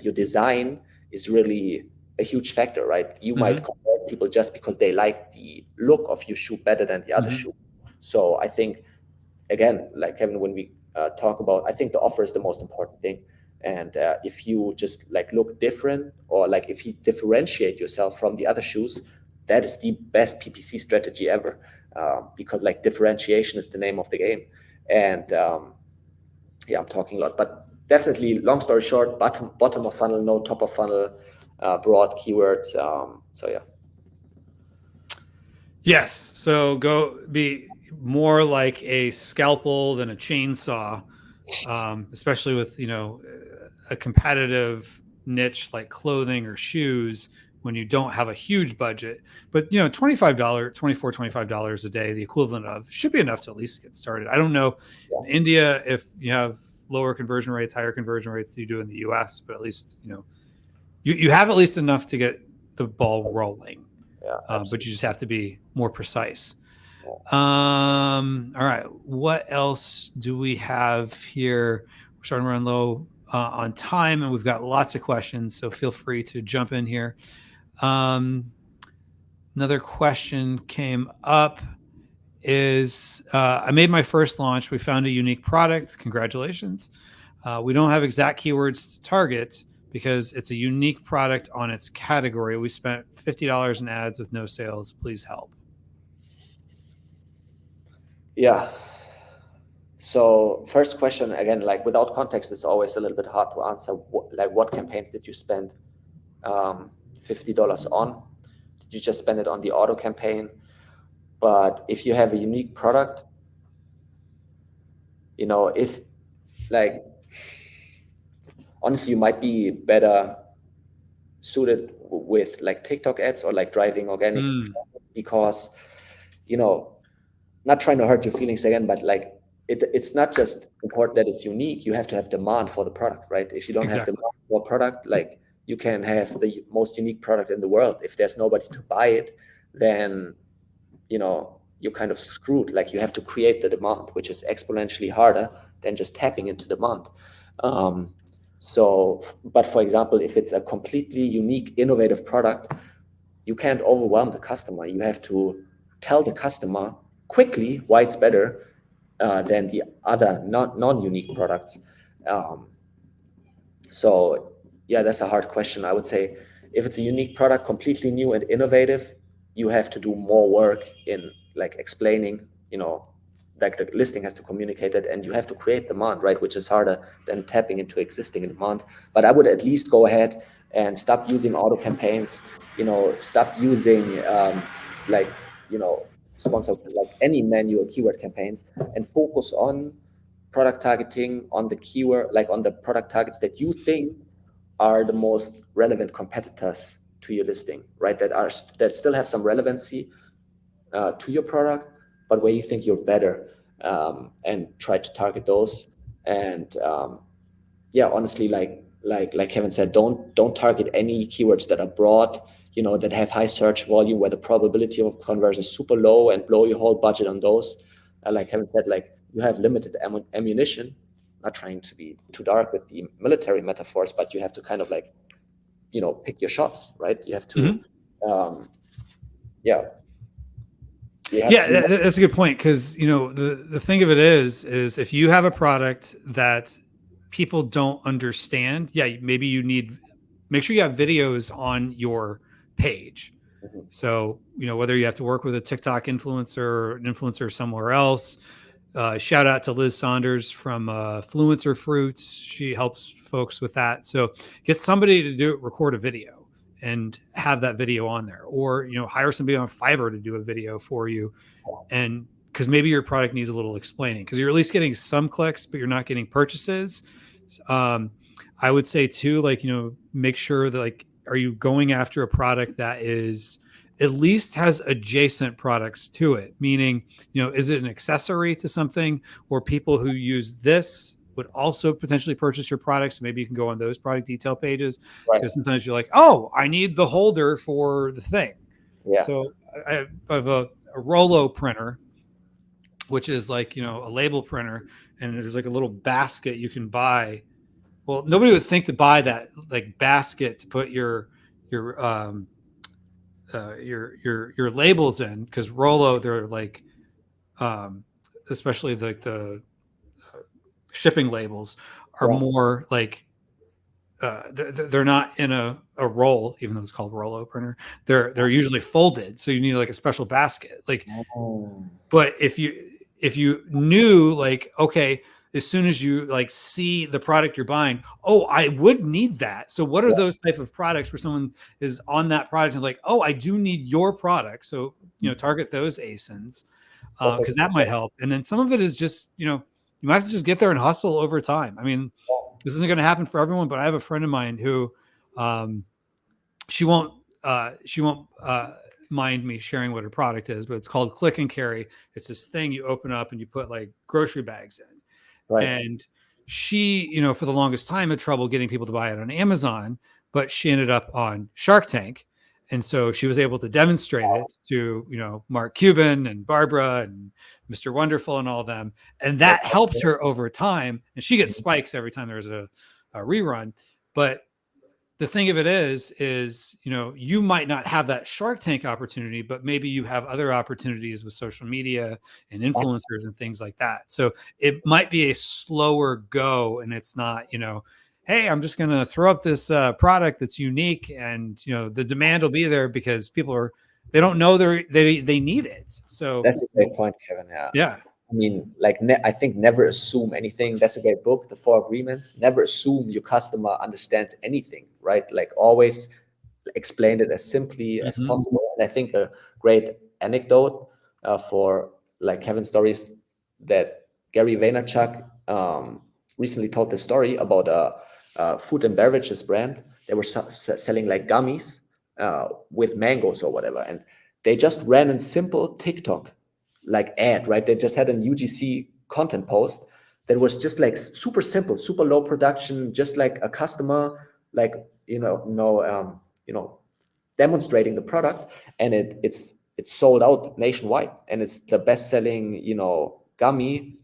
your design is really a huge factor, right? You might convert people just because they like the look of your shoe better than the other shoe. So I think, again, like Kevin, when we talk about, I think the offer is the most important thing. And if you just look different, or if you differentiate yourself from the other shoes, that is the best PPC strategy ever, because differentiation is the name of the game. And I'm talking a lot, but definitely, long story short, bottom of funnel, no top of funnel, broad keywords. So yeah. Yes. So go be more like a scalpel than a chainsaw, especially with, a competitive niche like clothing or shoes, when you don't have a huge budget. But, $25 a day, the equivalent of, should be enough to at least get started. I don't know in India if you have lower conversion rates, higher conversion rates than you do in the US, but at least, you have at least enough to get the ball rolling. But you just have to be more precise. All right. What else do we have here? We're starting to run low on time, and we've got lots of questions, so feel free to jump in here. Another question came up is, I made my first launch. We found a unique product. Congratulations. We don't have exact keywords to target because it's a unique product on its category. We spent $50 in ads with no sales. Please help. Yeah. So first question, again, without context, it's always a little bit hard to answer. What campaigns did you spend $50 on? Did you just spend it on the auto campaign? But if you have a unique product, if honestly, you might be better suited with TikTok ads or driving organic traffic, because, not trying to hurt your feelings again, but it's not just important that it's unique. You have to have demand for the product, right? If you don't have demand for a product, you can have the most unique product in the world. If there's nobody to buy it, then, you're kind of screwed. You have to create the demand, which is exponentially harder than just tapping into demand. But for example, if it's a completely unique, innovative product, you can't overwhelm the customer. You have to tell the customer quickly why it's better than the other non-unique products. So yeah, that's a hard question. I would say if it's a unique product, completely new and innovative, you have to do more work in explaining, the listing has to communicate it, and you have to create demand, right? Which is harder than tapping into existing demand. But I would at least go ahead and stop using auto campaigns, stop using sponsored, any manual keyword campaigns, and focus on product targeting on the keyword, like on the product targets that you think are the most relevant competitors to your listing, right? That still have some relevancy to your product, but where you think you're better, and try to target those. And yeah, honestly, like Kevin said, don't target any keywords that are broad, that have high search volume, where the probability of conversion is super low, and blow your whole budget on those. Like Kevin said, like, you have limited ammunition. Not trying to be too dark with the military metaphors, but you have to kind of like, pick your shots, right? You have to, yeah. That's a good point, because the thing of it is if you have a product that people don't understand, maybe you make sure you have videos on your page. So whether you have to work with a TikTok influencer or an influencer somewhere else, shout out to Liz Saunders from Fluencer Fruits. She helps folks with that. So get somebody to record a video and have that video on there, or hire somebody on Fiverr to do a video for you. And because maybe your product needs a little explaining, because you're at least getting some clicks, but you're not getting purchases. I would say too, like, make sure that, like, are you going after a product that is at least has adjacent products to it? Meaning, is it an accessory to something, or people who use this would also potentially purchase your products? So maybe you can go on those product detail pages, because sometimes you're like, oh, I need the holder for the thing. Yeah. So I have a Rollo printer, which is like, a label printer, and there's like a little basket you can buy. Well, nobody would think to buy that like basket to put your labels in, because Rollo, they're like, especially like the shipping labels are more like, they're not in a roll, even though it's called Rollo printer. They're usually folded, so you need like a special basket. Like, but if you knew, like, okay, as soon as you like see the product you're buying, oh, I would need that. So what are those type of products where someone is on that product and like, oh, I do need your product. So, target those ASINs, because that might help. And then some of it is just, you might have to just get there and hustle over time. I mean, this isn't going to happen for everyone, but I have a friend of mine who, she won't mind me sharing what her product is, but it's called Click and Carry. It's this thing you open up and you put like grocery bags in. Right. And she, for the longest time had trouble getting people to buy it on Amazon, but she ended up on Shark Tank. And so she was able to demonstrate it to, Mark Cuban and Barbara and Mr. Wonderful and all of them. And that helps her over time. And she gets spikes every time there's a rerun. But the thing of it is, you might not have that Shark Tank opportunity, but maybe you have other opportunities with social media and influencers and things like that. So it might be a slower go, and it's not, hey, I'm just going to throw up this product that's unique, and, the demand will be there because people they don't know they need it. So that's a great point, Kevin. Yeah. I mean, like, I think never assume anything. That's a great book, The 4 Agreements. Never assume your customer understands anything, right? Like, always explain it as simply as possible. And I think a great anecdote for like Kevin's stories, that Gary Vaynerchuk recently told the story about a food and beverages brand. They were selling like gummies with mangoes or whatever. And they just ran a simple TikTok like ad, right? They just had an UGC content post that was just like super simple, super low production, just like a customer, like, demonstrating the product, and it's sold out nationwide, and it's the best selling, gummy,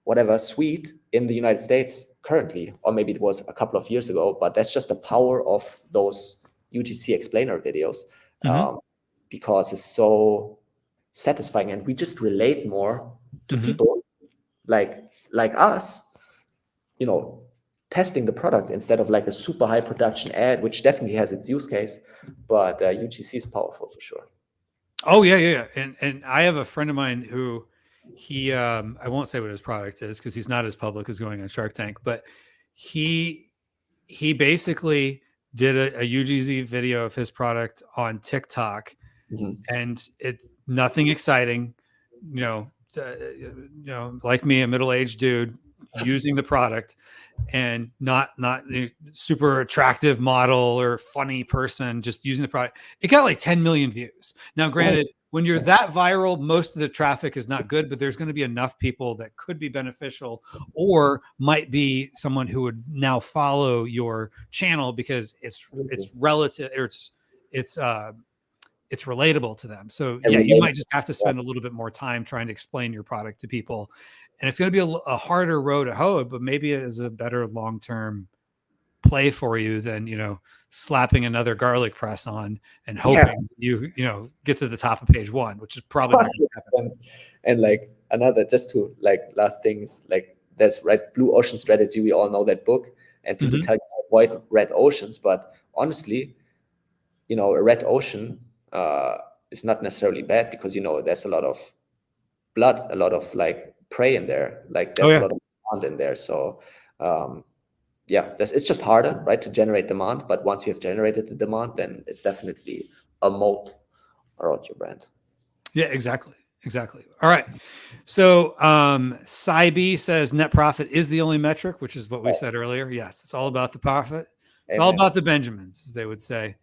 whatever, sweet in the United States currently, or maybe it was a couple of years ago. But that's just the power of those UGC explainer videos, because it's so satisfying, and we just relate more to people like us, testing the product instead of like a super high production ad, which definitely has its use case. But UGC is powerful for sure. Oh yeah. And I have a friend of mine who I won't say what his product is because he's not as public as going on Shark Tank, but he basically did a UGC video of his product on TikTok, and it's nothing exciting, like me, a middle-aged dude, using the product and not the super attractive model or funny person, just using the product. It got like 10 million views. Now, granted, when you're that viral, most of the traffic is not good, but there's going to be enough people that could be beneficial or might be someone who would now follow your channel because it's relative, or it's relatable to them. So yeah, you might just have to spend a little bit more time trying to explain your product to people. And it's going to be a harder road to hoe, but maybe it is a better long-term play for you than, slapping another garlic press on and hoping you get to the top of page one, which is probably not going to happen. And like another, just to like last things, like there's Blue Ocean Strategy. We all know that book, and people tell you to avoid red oceans, but honestly, a red ocean is not necessarily bad because there's a lot of blood, a lot of like prey in there, like there's a lot of demand in there. So it's just harder, right, to generate demand. But once you have generated the demand, then it's definitely a moat around your brand. Yeah, exactly. All right. So Cyb says net profit is the only metric, which is what we said earlier. Yes, it's all about the profit. It's all about the Benjamins, as they would say.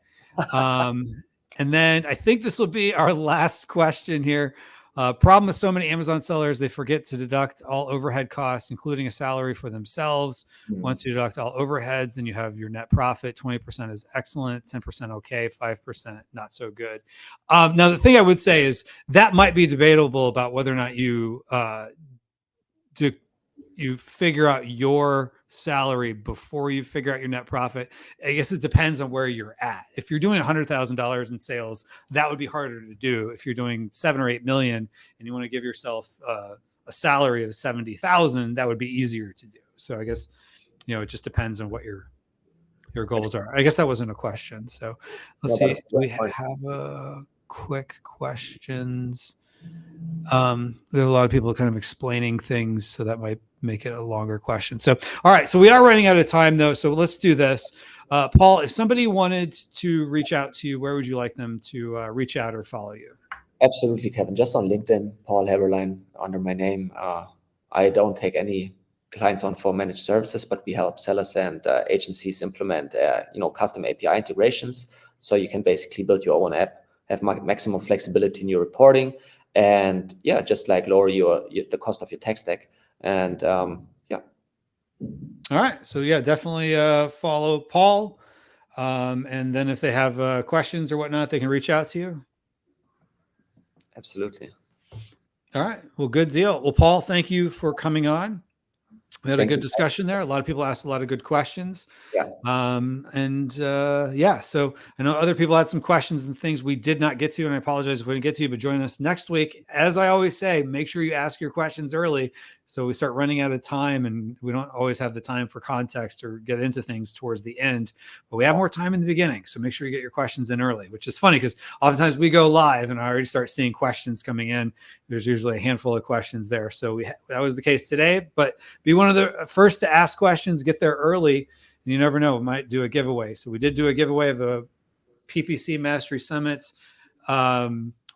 And then I think this will be our last question here. Problem with so many Amazon sellers, they forget to deduct all overhead costs, including a salary for themselves. Once you deduct all overheads, then you have your net profit. 20% is excellent, 10% okay, 5% not so good. Now, the thing I would say is that might be debatable about whether or not you figure out your salary before you figure out your net profit. I guess it depends on where you're at. If you're doing $100,000 in sales, that would be harder to do. If you're doing 7 or 8 million and you want to give yourself a salary of 70,000, that would be easier to do. So I guess, it just depends on what your goals are. I guess that wasn't a question. So let's see. Do we have quick questions? We have a lot of people kind of explaining things, so that might make it a longer question. So, all right. So we are running out of time though. So let's do this. Paul, if somebody wanted to reach out to you, where would you like them to reach out or follow you? Absolutely, Kevin. Just on LinkedIn, Paul Berlein under my name. I don't take any clients on for managed services, but we help sellers and agencies implement, custom API integrations. So you can basically build your own app, have maximum flexibility in your reporting, and just like lower the cost of your tech stack. And all right. So definitely follow Paul. And then if they have questions or whatnot, they can reach out to you. Absolutely. All right. Well, good deal. Well, Paul, thank you for coming on. We had a good discussion there. A lot of people asked a lot of good questions. So I know other people had some questions and things we did not get to, and I apologize if we didn't get to you, but join us next week. As I always say, make sure you ask your questions early so we start running out of time and we don't always have the time for context or get into things towards the end, but we have more time in the beginning. So make sure you get your questions in early, which is funny because oftentimes we go live and I already start seeing questions coming in. There's usually a handful of questions there. So that was the case today, but be one of the first to ask questions, get there early. And you never know, we might do a giveaway. So we did do a giveaway of a PPC Mastery Summit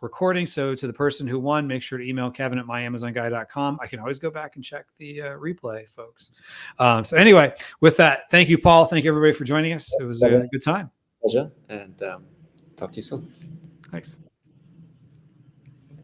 recording. So to the person who won, make sure to email kevin@myamazonguy.com. I can always go back and check the replay, folks. So anyway, with that, thank you, Paul. Thank you, everybody, for joining us. It was a good time. Pleasure. And talk to you soon. Thanks.